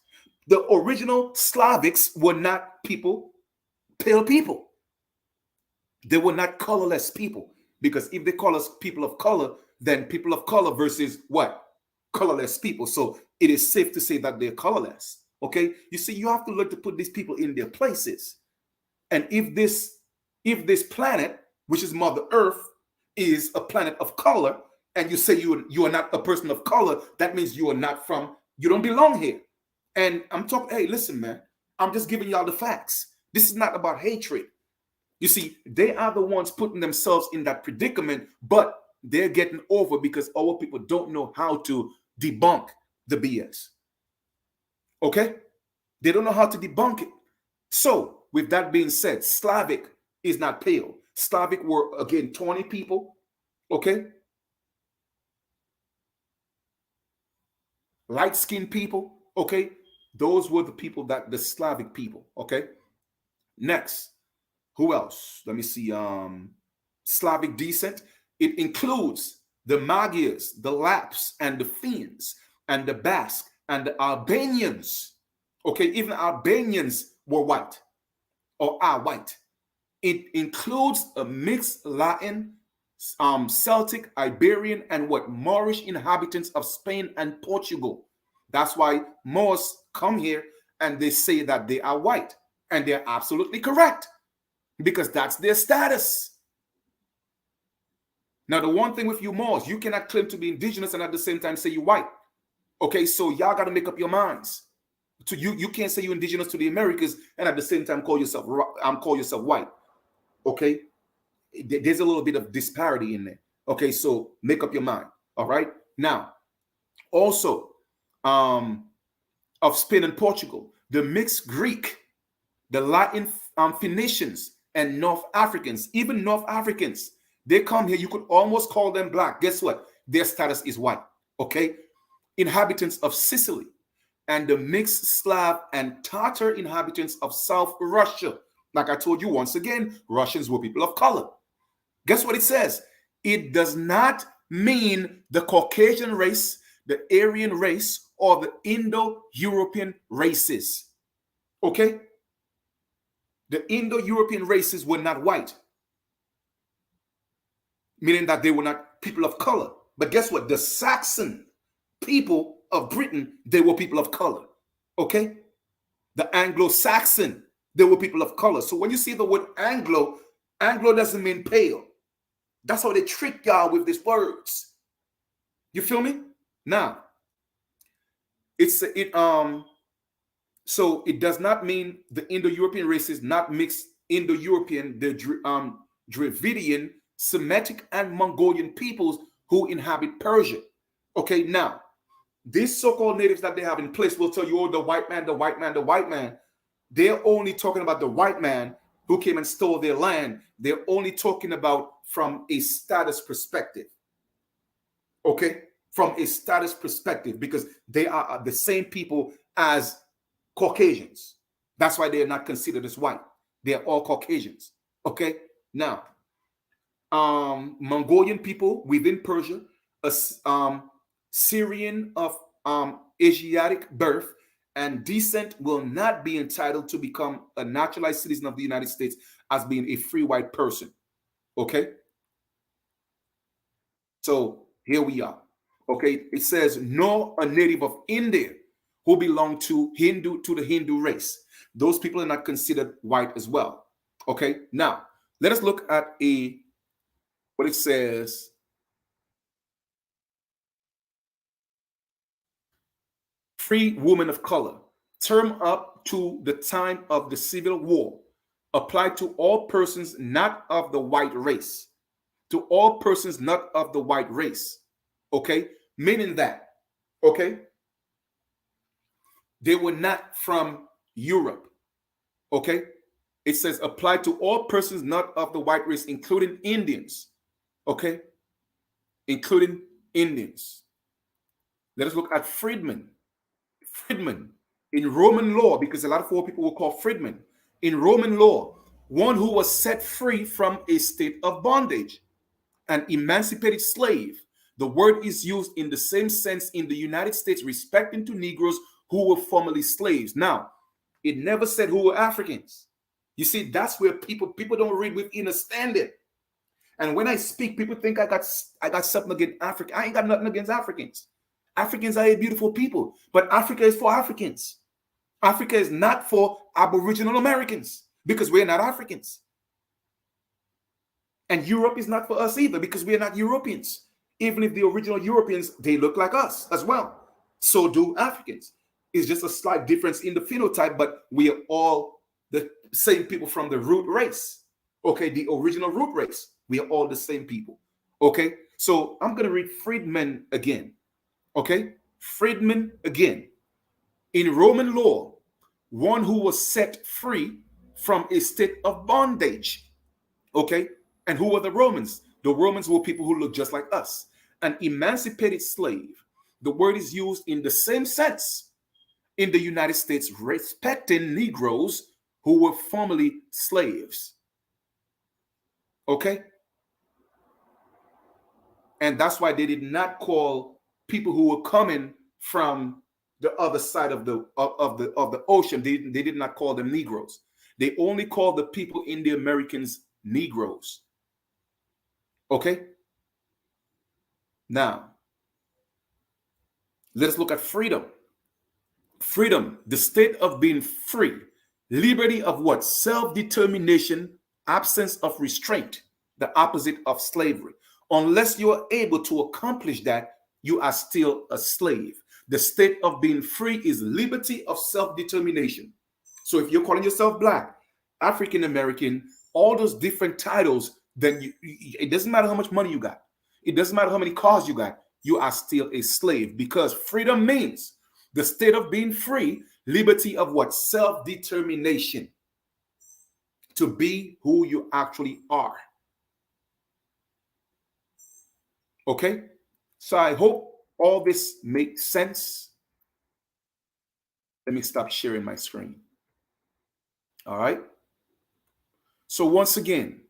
The original Slavics were not people, pale people. They were not colorless people. Because if they call us people of color, then people of color versus what? Colorless people. So it is safe to say that they're colorless. Okay? You see, you have to learn to put these people in their places. And if this planet, which is Mother Earth, is a planet of color, and you say you are not a person of color, that means you don't belong here. And I'm talking, hey, listen, man, I'm just giving y'all the facts. This is not about hatred. You see, they are the ones putting themselves in that predicament, but they're getting over because our people don't know how to debunk the BS. Okay? They don't know how to debunk it. So, with that being said, Slavic is not pale. Slavic were, again, 20 people. Okay? Light-skinned people. Okay? Those were the people the Slavic people. Okay? Next. Who else? Let me see. Slavic descent. It includes the Magyars, the Lapps, and the Finns, and the Basque, and the Albanians. Okay, even Albanians were white, or are white. It includes a mixed Latin, Celtic, Iberian, and Moorish inhabitants of Spain and Portugal. That's why Moors come here and they say that they are white, and they're absolutely correct. Because that's their status. Now, the one thing with you Moors, you cannot claim to be indigenous and at the same time say you're white. Okay, so y'all got to make up your minds. So you can't say you're indigenous to the Americas and at the same time call yourself white. Okay, there's a little bit of disparity in there. Okay, so make up your mind. All right. Now, also of Spain and Portugal, the mixed Greek, the Latin Phoenicians, and North Africans, even North Africans, they come here. You could almost call them black. Guess what? Their status is white. Okay. Inhabitants of Sicily and the mixed Slav and Tatar inhabitants of South Russia. Like I told you once again, Russians were people of color. Guess what it says? It does not mean the Caucasian race, the Aryan race, or the Indo-European races. Okay? The Indo-European races were not white, meaning that they were not people of color. But guess what? The Saxon people of Britain, they were people of color. Okay? The Anglo-Saxon, they were people of color. So when you see the word Anglo, Anglo doesn't mean pale. That's how they trick y'all with these words. You feel me? Now, so it does not mean the Indo-European races, not mixed Indo-European, the Dravidian, Semitic, and Mongolian peoples who inhabit Persia. Okay, now, these so-called natives that they have in place will tell you, oh, the white man, the white man, the white man. They're only talking about the white man who came and stole their land. They're only talking about from a status perspective. Okay? From a status perspective, because they are the same people as Caucasians. That's why they are not considered as white. They are all Caucasians. Okay? Now, Mongolian people within Persia, Syrian of Asiatic birth and descent will not be entitled to become a naturalized citizen of the United States as being a free white person. Okay? So here we are. Okay, it says, nor a native of India who belong to the Hindu race. Those people are not considered white as well. Okay, now let us look at a what it says. Free women of color, term up to the time of the Civil War, applied to all persons not of the white race. To all persons not of the white race. Okay? Meaning that, okay, they were not from Europe. Okay? It says apply to all persons not of the white race, including Indians. Okay? Including Indians. Let us look at freedmen. Freedmen in Roman law, because a lot of poor people will call freedmen. In Roman law, one who was set free from a state of bondage, an emancipated slave. The word is used in the same sense in the United States respecting to Negroes who were formerly slaves. Now, it never said who were Africans. You see, that's where people don't read with understanding. And when I speak, people think I got something against Africa. I ain't got nothing against Africans. Africans are a beautiful people, but Africa is for Africans. Africa is not for Aboriginal Americans because we're not Africans. And Europe is not for us either because we are not Europeans. Even if the original Europeans, they look like us as well. So do Africans. It's just a slight difference in the phenotype, but we are all the same people from the root race. Okay, the original root race. We are all the same people. Okay, so I'm going to read freedmen again. Okay, freedmen again. In Roman law, one who was set free from a state of bondage. Okay, and who were the Romans? The Romans were people who look just like us. An emancipated slave. The word is used in the same sense in the United States respecting Negroes who were formerly slaves. Okay? And that's why they did not call people who were coming from the other side of the ocean. They did not call them Negroes. They only called the people in the Americans Negroes. Okay? Now, let us look at freedom. Freedom, the state of being free. Liberty of what? Self-determination, absence of restraint, the opposite of slavery. Unless you are able to accomplish that, you are still a slave. The state of being free is liberty of self-determination. So if you're calling yourself Black, African American, all those different titles, then it doesn't matter how much money you got. It doesn't matter how many cars you got. You are still a slave because freedom means the state of being free, liberty of what? Self-determination. To be who you actually are. Okay? So I hope all this makes sense. Let me stop sharing my screen. All right? So once again,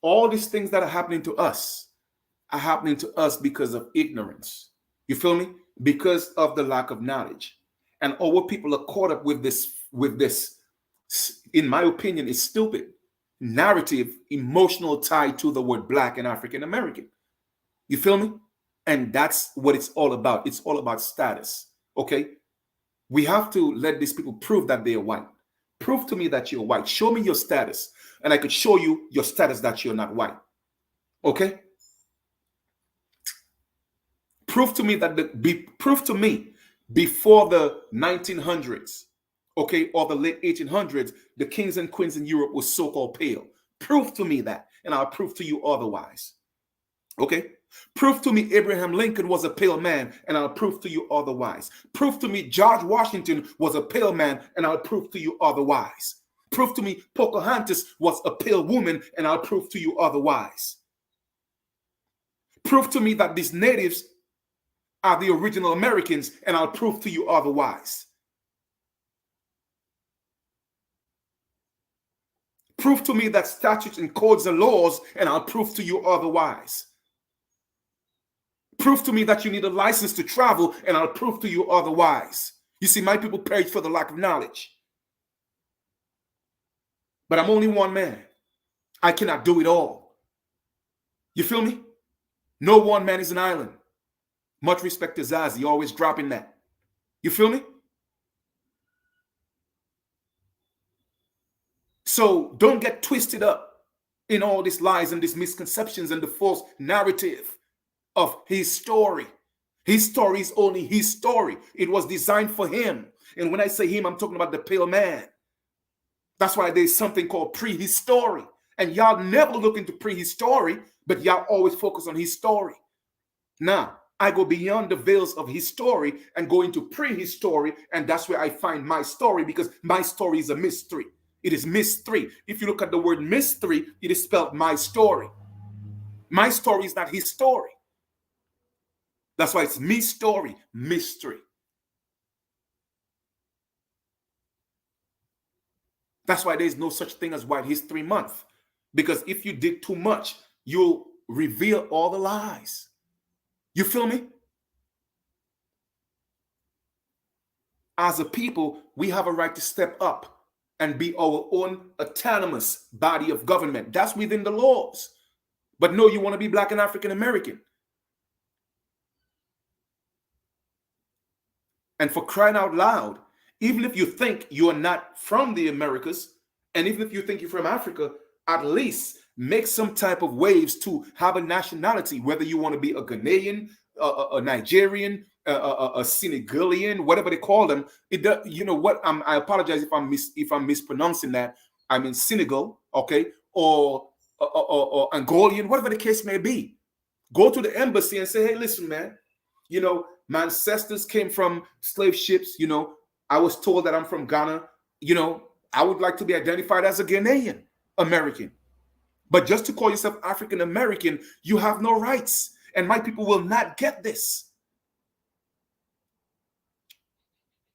all these things that are happening to us are happening to us because of ignorance. You feel me? Because of the lack of knowledge. And our people are caught up with this, in my opinion, is stupid narrative, emotional tie to the word Black and African American. You feel me? And that's what it's all about. It's all about status. Okay? We have to let these people prove that they are white. Prove to me that you're white. Show me your status. And I could show you your status that you're not white. Okay? Prove to me before the 1900s, okay, or the late 1800s, the kings and queens in Europe were so-called pale. Prove to me that, and I'll prove to you otherwise. Okay? Prove to me Abraham Lincoln was a pale man, and I'll prove to you otherwise. Prove to me George Washington was a pale man, and I'll prove to you otherwise. Prove to me Pocahontas was a pale woman, and I'll prove to you otherwise. Prove to me that these natives are the original Americans, and I'll prove to you otherwise. Prove to me that statutes and codes and laws, and I'll prove to you otherwise. Prove to me that you need a license to travel, and I'll prove to you otherwise. You see, my people perish for the lack of knowledge. But I'm only one man. I cannot do it all. You feel me? No one man is an island. Much respect to Zazie, always dropping that. You feel me? So don't get twisted up in all these lies and these misconceptions and the false narrative of his story. His story is only his story. It was designed for him. And when I say him, I'm talking about the pale man. That's why there's something called prehistory. And y'all never look into prehistory, but y'all always focus on his story. Now, I go beyond the veils of his story and go into prehistory, and that's where I find my story, because my story is a mystery. It is mystery. If you look at the word mystery, it is spelled my story. My story is not his story. That's why it's me story, mystery. That's why there's no such thing as White History Month. Because if you dig too much, you'll reveal all the lies. You feel me? As a people, we have a right to step up and be our own autonomous body of government. That's within the laws. But no, you want to be Black and African American. And for crying out loud, even if you think you're not from the Americas, and even if you think you're from Africa, at least make some type of waves to have a nationality, whether you want to be a Ghanaian, a Nigerian, a Senegalian, whatever they call them. You know what? I apologize if I'm mispronouncing that. I'm in Senegal, okay, or Angolian, whatever the case may be. Go to the embassy and say, hey, listen, man, you know, my ancestors came from slave ships. You know, I was told that I'm from Ghana. You know, I would like to be identified as a Ghanaian American. But just to call yourself African American, you have no rights. And my people will not get this.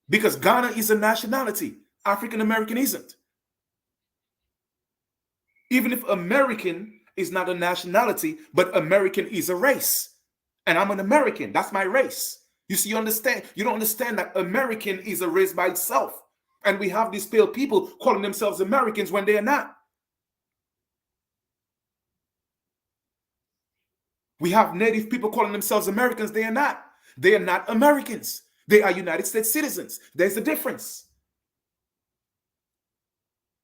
Because Ghana is a nationality. African American isn't. Even if American is not a nationality, but American is a race. And I'm an American. That's my race. You see, you understand? You don't understand that American is a race by itself. And we have these pale people calling themselves Americans when they are not. We have native people calling themselves Americans. They are not. They are not Americans. They are United States citizens. There's a difference.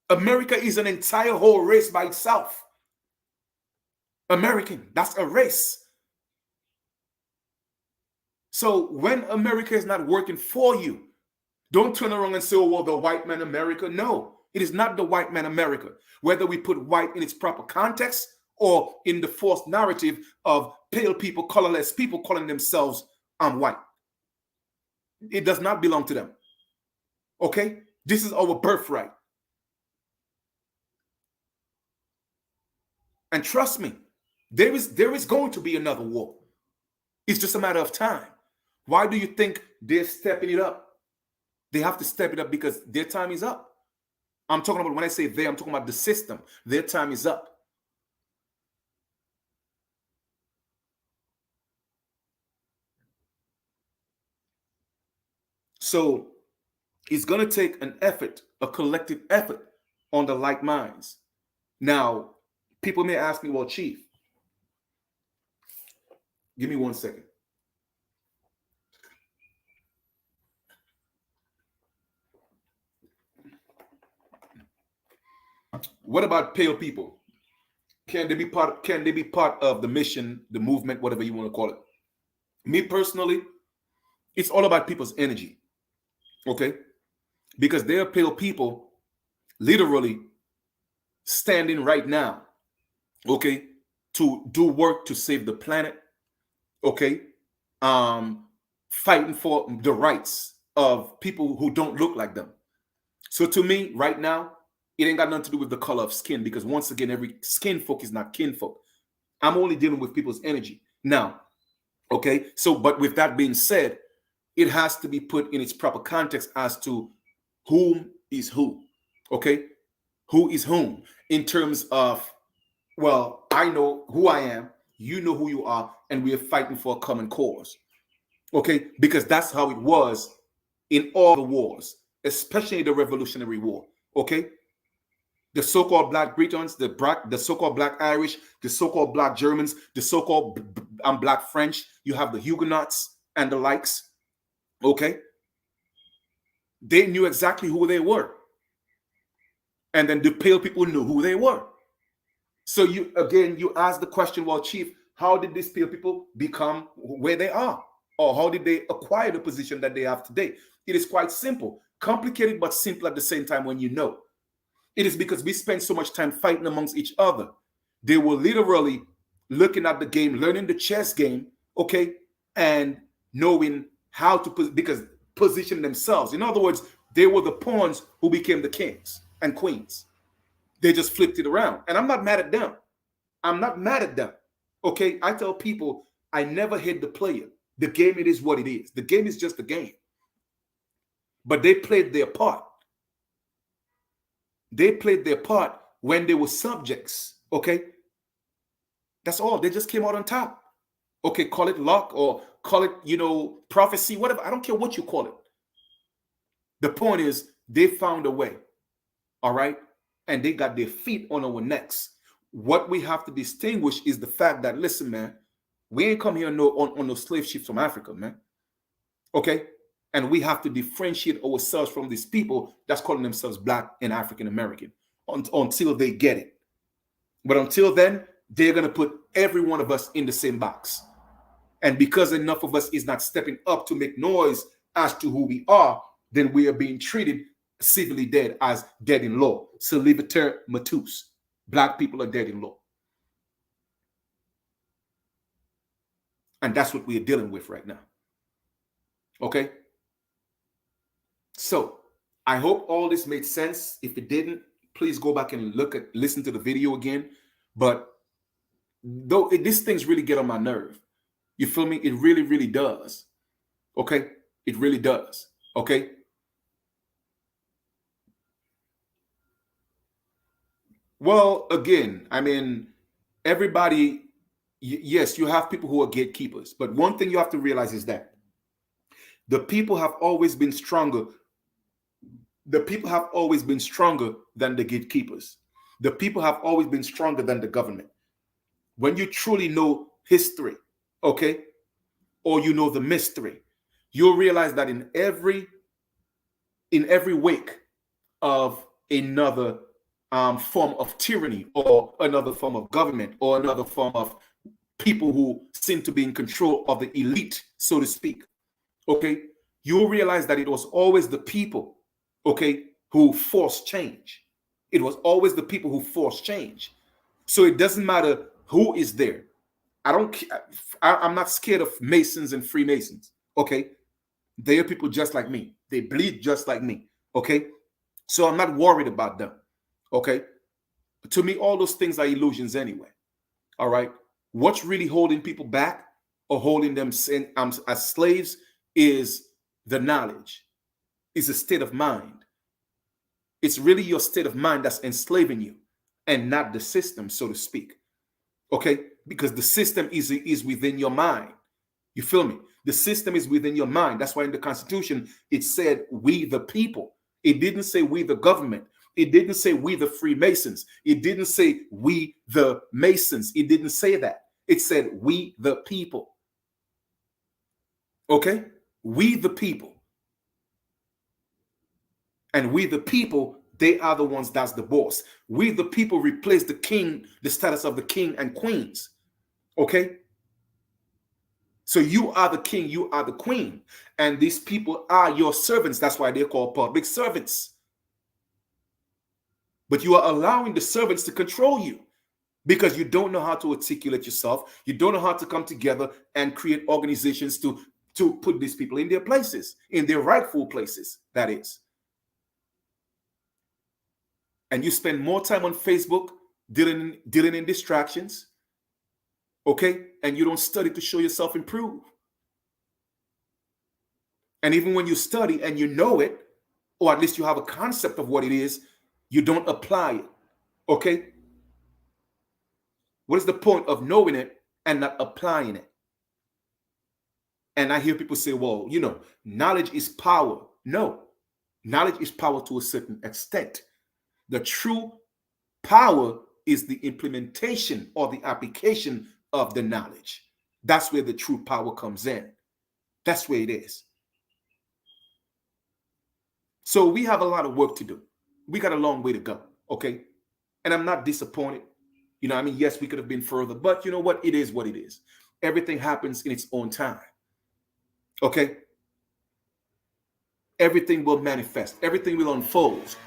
America is an entire whole race by itself. American, that's a race. So when America is not working for you, don't turn around and say, oh, well, the white man America. No, it is not the white man America. Whether we put white in its proper context or in the false narrative of pale people, colorless people calling themselves white. It does not belong to them. Okay? This is our birthright. And trust me, there is going to be another war. It's just a matter of time. Why do you think they're stepping it up? They have to step it up because their time is up. I'm talking about, when I say they, I'm talking about the system. Their time is up. So it's going to take an effort, a collective effort on the like minds. Now, people may ask me, well, Chief, give me 1 second. What about pale people? Can they be part of the mission, the movement, whatever you want to call it? Me personally, it's all about people's energy. Okay? Because there are pale people literally standing right now, okay, to do work to save the planet, okay, fighting for the rights of people who don't look like them. So to me, right now, it ain't got nothing to do with the color of skin, because once again, every skin folk is not kinfolk. I'm only dealing with people's energy. Now, okay, so, but with that being said, it has to be put in its proper context as to whom is who, okay? Who is whom in terms of, well, I know who I am, you know who you are, and we are fighting for a common cause, okay? Because that's how it was in all the wars, especially the Revolutionary War, okay? The so-called Black Britons, the so-called Black Irish, the so-called Black Germans, the so-called Black French, you have the Huguenots and the likes, okay? They knew exactly who they were. And then the pale people knew who they were. So you ask the question, well, Chief, how did these people become where they are? Or how did they acquire the position that they have today? It is quite simple, complicated, but simple at the same time when you know. It is because we spend so much time fighting amongst each other. They were literally looking at the game, learning the chess game, okay, and knowing how to position themselves. In other words, they were the pawns who became the kings and queens. They just flipped it around. And I'm not mad at them. I'm not mad at them. Okay, I tell people I never hate the player. The game, it is what it is. The game is just a game. But they played their part. They played their part when they were subjects. Okay, that's all. They just came out on top. Okay, call it luck or call it, prophecy, whatever. I don't care what you call it. The point is they found a way. All right, and they got their feet on our necks. What we have to distinguish is the fact that, listen, man, we ain't come here on no slave ships from Africa, man. Okay? And we have to differentiate ourselves from these people that's calling themselves Black and African American until they get it. But until then, they're going to put every one of us in the same box. And because enough of us is not stepping up to make noise as to who we are, then we are being treated civilly dead as dead in law. Saliviter matus. Black people are dead in law. And that's what we are dealing with right now. Okay? So, I hope all this made sense. If it didn't, please go back and listen to the video again. But these things really get on my nerve. You feel me? It really, really does. Okay? It really does. Okay? Well, again, I mean, everybody, yes, you have people who are gatekeepers. But one thing you have to realize is that the people have always been stronger. The people have always been stronger than the gatekeepers. The people have always been stronger than the government. When you truly know history, okay, or you know the mystery, you'll realize that in every wake of another form of tyranny or another form of government or another form of people who seem to be in control of the elite, so to speak, okay, you'll realize that it was always the people, okay, who forced change. It was always the people who forced change. So it doesn't matter who is there. I'm not scared of Masons and Freemasons, okay? They are people just like me. They bleed just like me, okay? So I'm not worried about them, okay? To me, all those things are illusions anyway, all right? What's really holding people back or holding them as slaves is the knowledge, is a state of mind. It's really your state of mind that's enslaving you and not the system, so to speak, okay? Because the system is within your mind. You feel me? The system is within your mind. That's why in the Constitution, it said, we the people. It didn't say we the government. It didn't say we the Freemasons. It didn't say we the Masons. It didn't say that. It said we the people. Okay? We the people. And we the people, they are the ones that's the boss. We the people replace the king, the status of the king and queens. Okay? So you are the king, you are the queen. And these people are your servants. That's why they're called public servants. But you are allowing the servants to control you because you don't know how to articulate yourself. You don't know how to come together and create organizations to put these people in their places, in their rightful places, that is. And you spend more time on Facebook dealing in distractions, okay? And you don't study to show yourself improve. And even when you study and you know it, or at least you have a concept of what it is, you don't apply it, okay? What is the point of knowing it and not applying it? And I hear people say, well, knowledge is power. No, knowledge is power to a certain extent. The true power is the implementation or the application of the knowledge. That's where the true power comes in. That's where it is. So we have a lot of work to do. We got a long way to go, okay? And I'm not disappointed. You know what I mean? Yes, we could have been further, but you know what? It is what it is. Everything happens in its own time. Okay? Everything will manifest. Everything will unfold.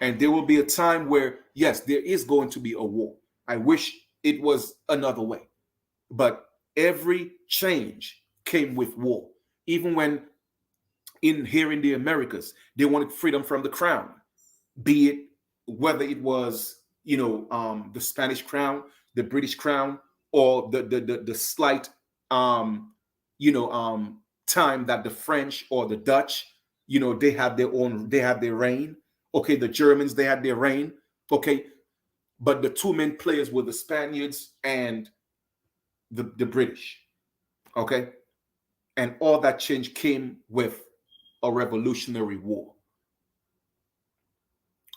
And there will be a time where, yes, there is going to be a war. I wish it was another way. But every change came with war. Even when here in the Americas, they wanted freedom from the crown, be it whether it was, the Spanish crown, the British crown, or the slight, time that the French or the Dutch, they had their reign. Okay, the Germans, they had their reign. Okay, but the two main players were the Spaniards and the British. Okay, and all that change came with a revolutionary war.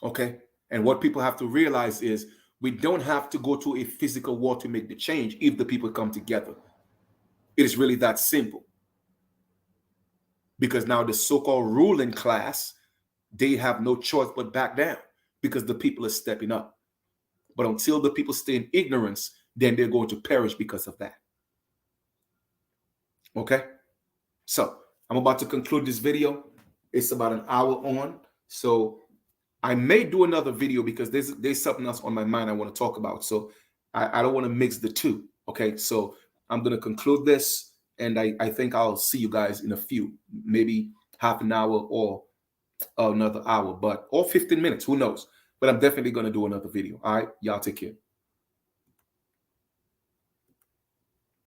Okay, and what people have to realize is we don't have to go to a physical war to make the change if the people come together. It is really that simple. Because now the so-called ruling class, they have no choice but back down because the people are stepping up. But until the people stay in ignorance, then they're going to perish because of that. Okay? So I'm about to conclude this video. It's about an hour on. So I may do another video because there's something else on my mind I want to talk about. So I don't want to mix the two. Okay? So I'm going to conclude this. And I think I'll see you guys in a few, maybe half an hour or another hour, or 15 minutes, who knows? But I'm definitely going to do another video. All right, y'all take care.